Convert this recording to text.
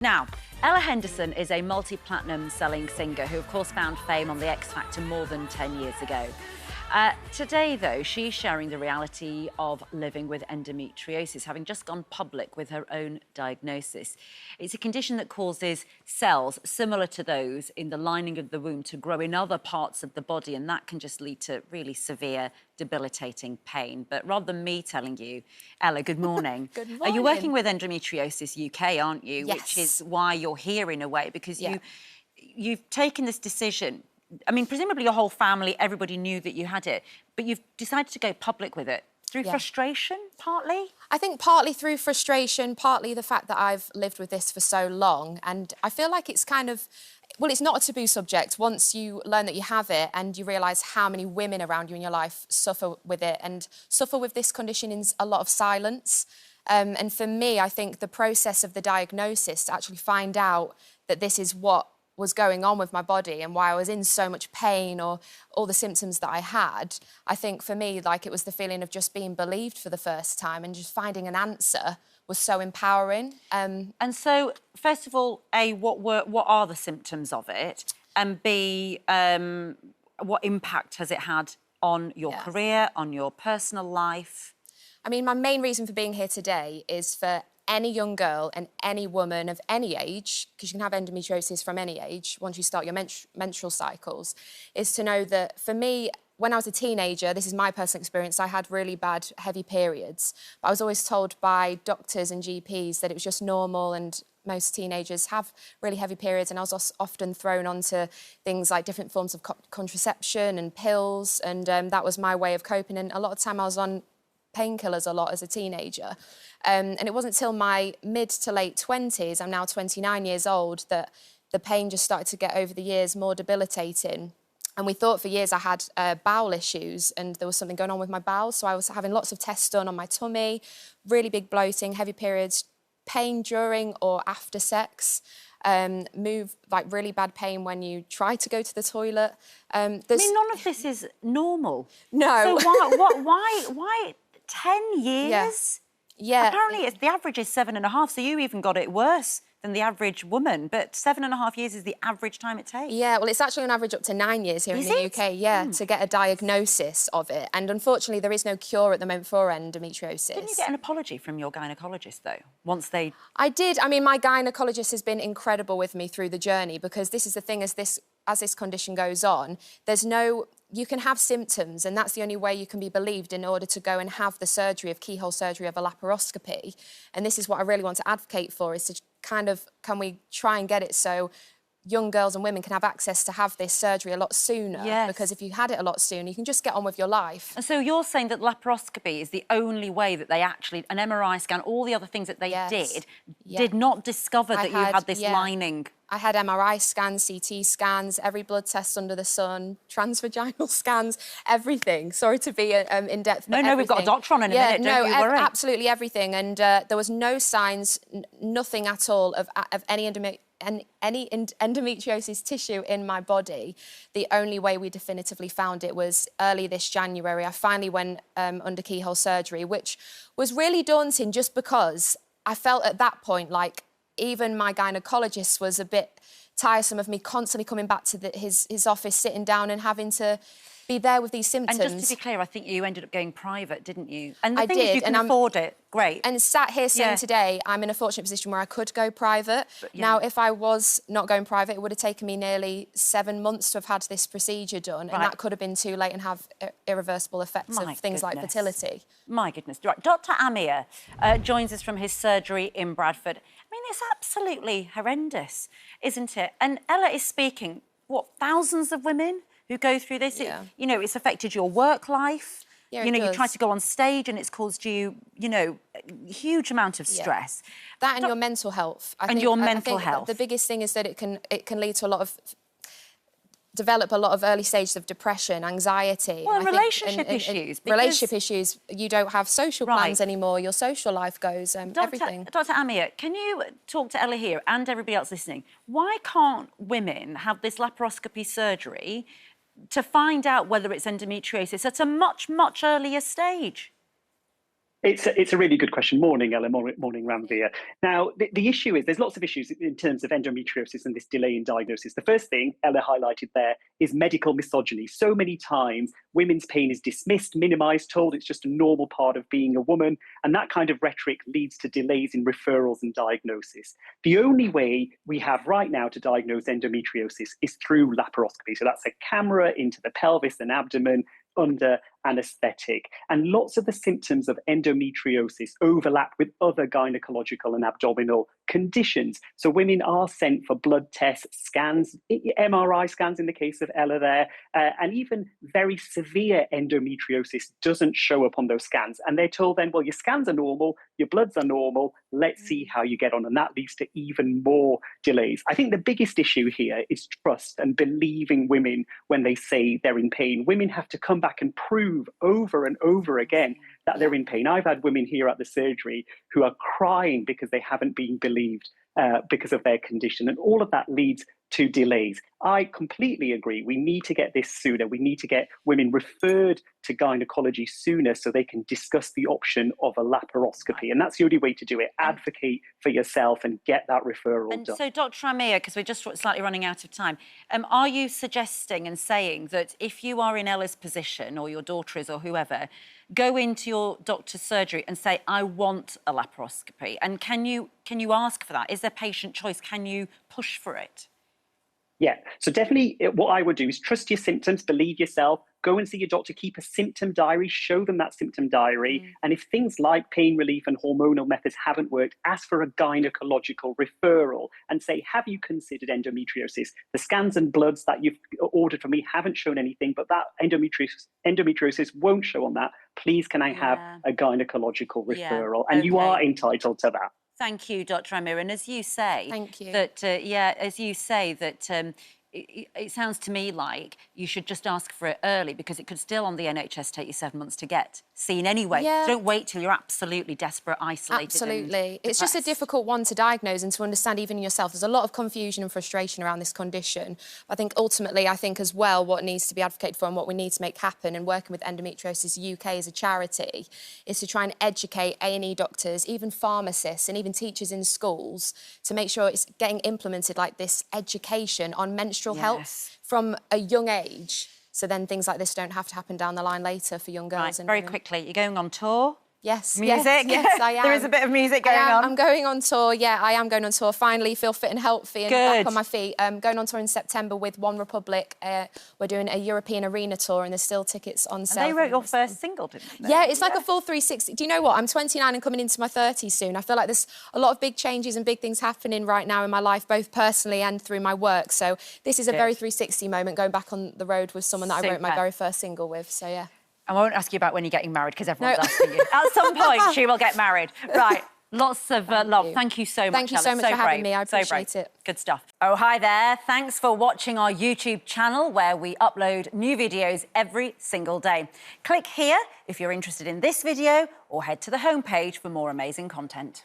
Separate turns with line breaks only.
Now, Ella Henderson is a multi-platinum selling singer who, of course, found fame on The X Factor more than 10 years ago. Today, though, she's sharing the reality of living with endometriosis, having just gone public with her own diagnosis. It's a condition that causes cells similar to those in the lining of the womb to grow in other parts of the body, and that can just lead to really severe, debilitating pain. But rather than me telling you, Ella, good morning.
Good morning.
You're working with Endometriosis UK, aren't you?
Yes.
Which is why you're here in a way, because you've taken this decision. I mean, presumably your whole family, everybody knew that you had it, but you've decided to go public with it through frustration, partly?
I think partly through frustration, partly the fact that I've lived with this for so long. And I feel like it's kind of, well, it's not a taboo subject once you learn that you have it and you realise how many women around you in your life suffer with it and suffer with this condition in a lot of silence. And for me, I think the process of the diagnosis to actually find out that this is what was going on with my body and why I was in so much pain or all the symptoms that I had, I think for me, like, it was the feeling of just being believed for the first time and just finding an answer was so empowering.
And so, first of all, A, what are the symptoms of it? And B, what impact has it had on your career, on your personal life?
I mean, my main reason for being here today is for any young girl and any woman of any age, because you can have endometriosis from any age once you start your menstrual cycles, is to know that for me, when I was a teenager, this is my personal experience, I had really bad, heavy periods. But I was always told by doctors and GPs that it was just normal and most teenagers have really heavy periods, and I was often thrown onto things like different forms of contraception and pills, and that was my way of coping. And a lot of time I was on painkillers a lot as a teenager. And it wasn't till my mid to late 20s, I'm now 29 years old, that the pain just started to get over the years more debilitating. And we thought for years I had bowel issues and there was something going on with my bowels. So I was having lots of tests done on my tummy, really big bloating, heavy periods, pain during or after sex, like really bad pain when you try to go to the toilet. I mean,
none of this is normal.
No.
So why 10 years?
Yeah.
Apparently, the average is 7.5, so you even got it worse than the average woman, but 7.5 years is the average time it takes.
Yeah, well, it's actually on average up to 9 years here in the UK, to get a diagnosis of it. And unfortunately, there is no cure at the moment for endometriosis.
Didn't you get an apology from your gynaecologist, though, once they...
I did. I mean, my gynaecologist has been incredible with me through the journey, because this is the thing, as this condition goes on, there's no... You can have symptoms, and that's the only way you can be believed in order to go and have the surgery of keyhole surgery of a laparoscopy. And this is what I really want to advocate for, is to kind of, can we try and get it so young girls and women can have access to have this surgery a lot sooner?
Yes.
Because if you had it a lot sooner, you can just get on with your life.
And so you're saying that laparoscopy is the only way that they actually, an MRI scan, all the other things that they did not discover that you had this lining.
I had MRI scans, CT scans, every blood test under the sun, transvaginal scans, everything. Sorry to be in-depth, but
No, we've got a doctor on in a minute, don't you worry.
Absolutely everything. And there was no signs, nothing at all of any endometriosis tissue in my body. The only way we definitively found it was early this January. I finally went under keyhole surgery, which was really daunting just because I felt at that point like even my gynaecologist was a bit tiresome of me constantly coming back to his office, sitting down and having to be there with these symptoms.
And just to be clear, I think you ended up going private, didn't you? And the thing is, you can afford it. Great.
And sat here saying today, I'm in a fortunate position where I could go private. Now, if I was not going private, it would have taken me nearly 7 months to have had this procedure done, and that could have been too late and have irreversible effects of things like fertility.
My goodness. Right, Dr Amir joins us from his surgery in Bradford. I mean, it's absolutely horrendous, isn't it? And Ella is speaking, what, thousands of women who go through this?
Yeah.
You know, it's affected your work life.
Yeah,
you know, you try to go on stage and it's caused you, you know, a huge amount of stress.
That and your mental health. I think the biggest thing is that it can lead to develop a lot of early stages of depression, anxiety.
Well, relationship issues.
Relationship issues. You don't have social plans anymore. Your social life goes, everything.
Dr Amir, can you talk to Ella here and everybody else listening? Why can't women have this laparoscopy surgery to find out whether it's endometriosis at a much, much earlier stage?
It's a really good question. Morning, Ella. Morning, Ranvir. Now, the issue is there's lots of issues in terms of endometriosis and this delay in diagnosis. The first thing Ella highlighted there is medical misogyny. So many times, women's pain is dismissed, minimized, told it's just a normal part of being a woman. And that kind of rhetoric leads to delays in referrals and diagnosis. The only way we have right now to diagnose endometriosis is through laparoscopy. So that's a camera into the pelvis and abdomen under anaesthetic. And lots of the symptoms of endometriosis overlap with other gynecological and abdominal conditions. So women are sent for blood tests, scans, MRI scans in the case of Ella there, and even very severe endometriosis doesn't show up on those scans. And they're told then, well, your scans are normal, your bloods are normal, let's see how you get on. And that leads to even more delays. I think the biggest issue here is trust and believing women when they say they're in pain. Women have to come back and prove over and over again that they're in pain. I've had women here at the surgery who are crying because they haven't been believed because of their condition. And all of that leads to delays. I completely agree. We need to get this sooner. We need to get women referred to gynecology sooner so they can discuss the option of a laparoscopy. And that's the only way to do it. Advocate for yourself and get that referral done.
So, Dr. Amir, because we're just slightly running out of time, are you suggesting and saying that if you are in Ella's position, or your daughter is, or whoever, go into your doctor's surgery and say, I want a laparoscopy? And can you ask for that? Is there patient choice? Can you push for it?
Yeah, so definitely what I would do is trust your symptoms, believe yourself, go and see your doctor, keep a symptom diary, show them that symptom diary. And if things like pain relief and hormonal methods haven't worked, ask for a gynecological referral and say, have you considered endometriosis? The scans and bloods that you've ordered for me haven't shown anything, but that endometriosis won't show on that. Please, can I have a gynecological referral? And you are entitled to that.
Thank you, Dr. Amir. And as you say,
thank you.
That as you say that it sounds to me like you should just ask for it early, because it could still on the NHS take you 7 months to get seen anyway.
Yeah.
Don't wait till you're absolutely desperate, isolated.
Absolutely. It's just a difficult one to diagnose and to understand even yourself. There's a lot of confusion and frustration around this condition. I think ultimately, as well, what needs to be advocated for and what we need to make happen, and working with Endometriosis UK as a charity, is to try and educate A&E doctors, even pharmacists and even teachers in schools, to make sure it's getting implemented, like this education on menstrual health from a young age, so then things like this don't have to happen down the line later for young girls.
Right,
and
very
women.
Quickly, you're going on tour?
Yes.
Music?
Yes, I am.
There is a bit of music going on.
I'm going on tour, I am going on tour. Finally feel fit and healthy and back on my feet. Going on tour in September with One Republic. We're doing a European arena tour and there's still tickets on sale.
And they wrote your first single, didn't they?
Yeah, it's like a full 360. Do you know what? I'm 29 and coming into my 30s soon. I feel like there's a lot of big changes and big things happening right now in my life, both personally and through my work. So this is a very 360 moment, going back on the road with someone that I wrote my very first single with. So, yeah.
I won't ask you about when you're getting married, because everyone's asking you. At some point, she will get married. Right. Lots of love. Thank you so much,
Thank you so much for having me. I appreciate it.
Good stuff. Oh, hi there. Thanks for watching our YouTube channel, where we upload new videos every single day. Click here if you're interested in this video, or head to the homepage for more amazing content.